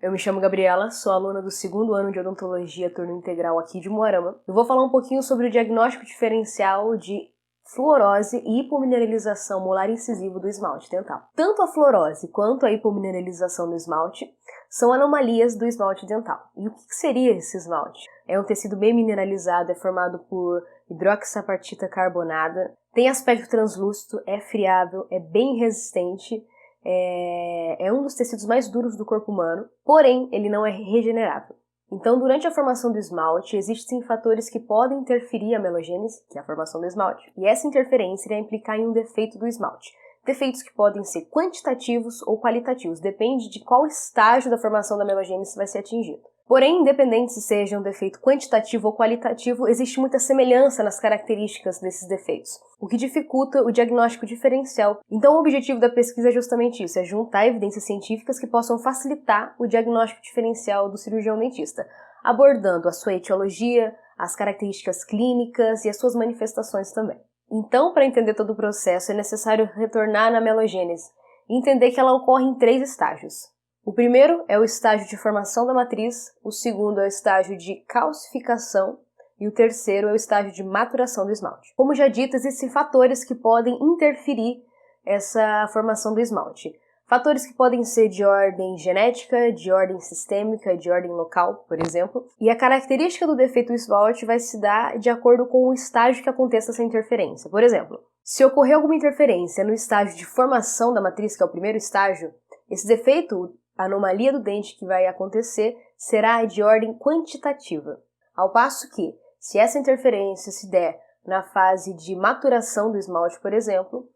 Eu me chamo Gabriela, sou aluna do segundo ano de odontologia turno integral aqui de Umuarama. Eu vou falar um pouquinho sobre o diagnóstico diferencial de fluorose e hipomineralização molar incisivo do esmalte dental. Tanto a fluorose quanto a hipomineralização do esmalte são anomalias do esmalte dental. E o que seria esse esmalte? É um tecido bem mineralizado, é formado por hidroxiapatita carbonada, tem aspecto translúcido, é friável, é bem resistente, é um dos tecidos mais duros do corpo humano, porém ele não é regenerável. Então, durante a formação do esmalte, existem fatores que podem interferir a melogênese, que é a formação do esmalte, e essa interferência irá implicar em um defeito do esmalte. Defeitos que podem ser quantitativos ou qualitativos, depende de qual estágio da formação da melogênese vai ser atingido. Porém, independente se seja um defeito quantitativo ou qualitativo, existe muita semelhança nas características desses defeitos, o que dificulta o diagnóstico diferencial. Então, o objetivo da pesquisa é justamente isso, é juntar evidências científicas que possam facilitar o diagnóstico diferencial do cirurgião dentista, abordando a sua etiologia, as características clínicas e as suas manifestações também. Então, para entender todo o processo, é necessário retornar na melogênese e entender que ela ocorre em 3 estágios. O primeiro é o estágio de formação da matriz, o segundo é o estágio de calcificação e o terceiro é o estágio de maturação do esmalte. Como já dito, existem fatores que podem interferir essa formação do esmalte. Fatores que podem ser de ordem genética, de ordem sistêmica, de ordem local, por exemplo. E a característica do defeito do esmalte vai se dar de acordo com o estágio que aconteça essa interferência. Por exemplo, se ocorrer alguma interferência no estágio de formação da matriz, que é o primeiro estágio, esse defeito, a anomalia do dente que vai acontecer, será de ordem quantitativa. Ao passo que, se essa interferência se der na fase de maturação do esmalte, por exemplo,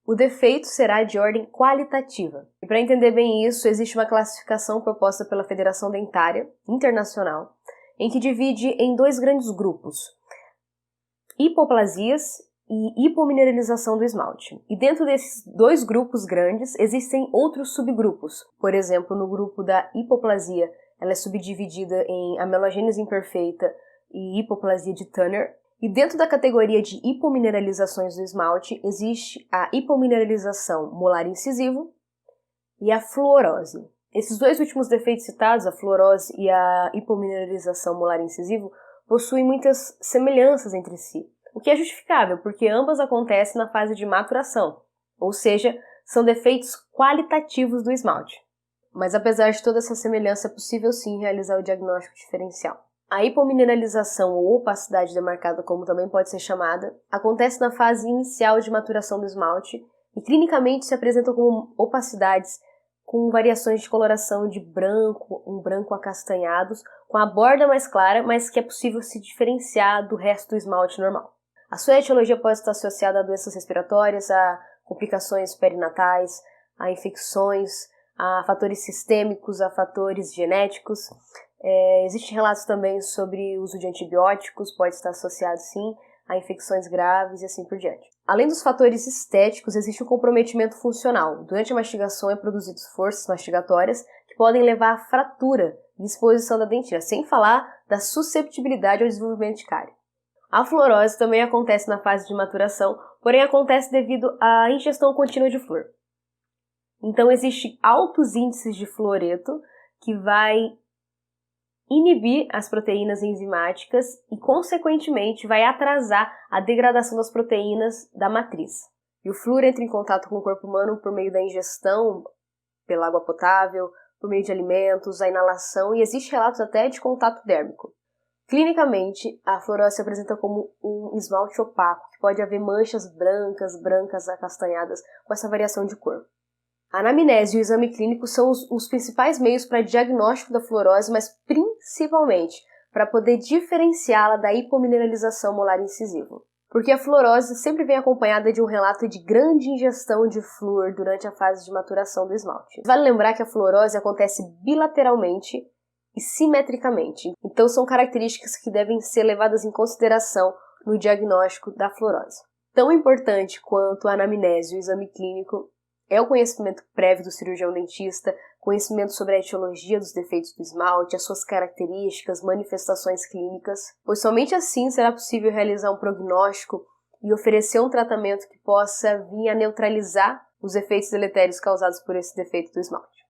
o defeito será de ordem qualitativa. E para entender bem isso, existe uma classificação proposta pela Federação Dentária Internacional, em que divide em 2 grandes grupos: hipoplasias e hipomineralização do esmalte. E dentro desses 2 grupos grandes, existem outros subgrupos. Por exemplo, no grupo da hipoplasia, ela é subdividida em amelogênese imperfeita e hipoplasia de Turner. E dentro da categoria de hipomineralizações do esmalte, existe a hipomineralização molar incisivo e a fluorose. Esses 2 últimos defeitos citados, a fluorose e a hipomineralização molar incisivo, possuem muitas semelhanças entre si, o que é justificável, porque ambas acontecem na fase de maturação, ou seja, são defeitos qualitativos do esmalte. Mas apesar de toda essa semelhança, é possível sim realizar o diagnóstico diferencial. A hipomineralização ou opacidade demarcada, como também pode ser chamada, acontece na fase inicial de maturação do esmalte e clinicamente se apresentam como opacidades com variações de coloração de branco, um branco acastanhados, com a borda mais clara, mas que é possível se diferenciar do resto do esmalte normal. A sua etiologia pode estar associada a doenças respiratórias, a complicações perinatais, a infecções, a fatores sistêmicos, a fatores genéticos. Existem relatos também sobre o uso de antibióticos, pode estar associado sim a infecções graves e assim por diante. Além dos fatores estéticos, existe um comprometimento funcional. Durante a mastigação é produzido forças mastigatórias que podem levar à fratura e exposição da dentina, sem falar da susceptibilidade ao desenvolvimento de cárie. A fluorose também acontece na fase de maturação, porém acontece devido à ingestão contínua de flúor. Então existem altos índices de fluoreto que vai inibir as proteínas enzimáticas e, consequentemente, vai atrasar a degradação das proteínas da matriz. E o flúor entra em contato com o corpo humano por meio da ingestão pela água potável, por meio de alimentos, a inalação e existe relatos até de contato dérmico. Clinicamente, a fluorose se apresenta como um esmalte opaco, que pode haver manchas brancas acastanhadas com essa variação de cor. A anamnese e o exame clínico são os principais meios para diagnóstico da fluorose, mas principalmente para poder diferenciá-la da hipomineralização molar incisivo. Porque a fluorose sempre vem acompanhada de um relato de grande ingestão de flúor durante a fase de maturação do esmalte. Vale lembrar que a fluorose acontece bilateralmente e simetricamente, então são características que devem ser levadas em consideração no diagnóstico da fluorose. Tão importante quanto a anamnese e o exame clínico é o conhecimento prévio do cirurgião dentista, conhecimento sobre a etiologia dos defeitos do esmalte, as suas características, manifestações clínicas, pois somente assim será possível realizar um prognóstico e oferecer um tratamento que possa vir a neutralizar os efeitos deletérios causados por esse defeito do esmalte.